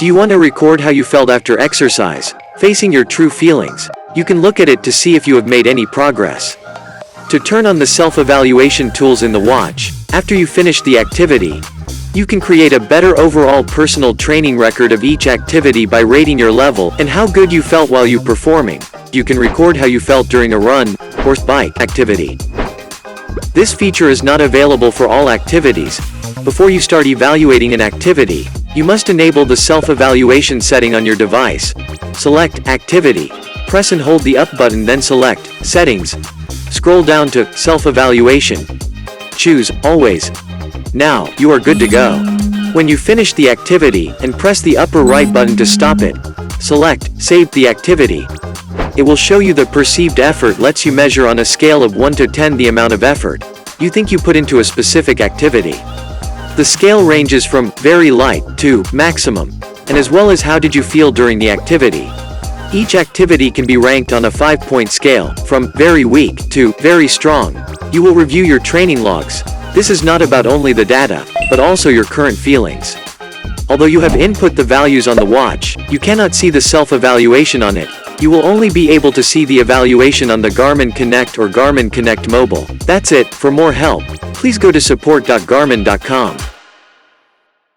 Do you want to record how you felt after exercise, facing your true feelings? You can look at it to see if you have made any progress. To turn on the self-evaluation tools in the watch, after you finish the activity, you can create a better overall personal training record of each activity by rating your level and how good you felt while you performing. You can record how you felt during a run or bike activity. This feature is not available for all activities. Before you start evaluating an activity, you must enable the self-evaluation setting on your device. Select Activity. Press and hold the up button, then select Settings. Scroll down to Self-Evaluation. Choose Always. Now, you are good to go. When you finish the activity, and press the upper right button to stop it, select Save the activity. It will show you the perceived effort, lets you measure on a scale of 1 to 10 the amount of effort you think you put into a specific activity. The scale ranges from very light to maximum, and as well as how did you feel during the activity. Each activity can be ranked on a 5-point scale, from very weak to very strong. You will review your training logs. This is not about only the data, but also your current feelings. Although you have input the values on the watch, you cannot see the self-evaluation on it. You will only be able to see the evaluation on the Garmin Connect or Garmin Connect Mobile. That's it. For more help, please go to support.garmin.com.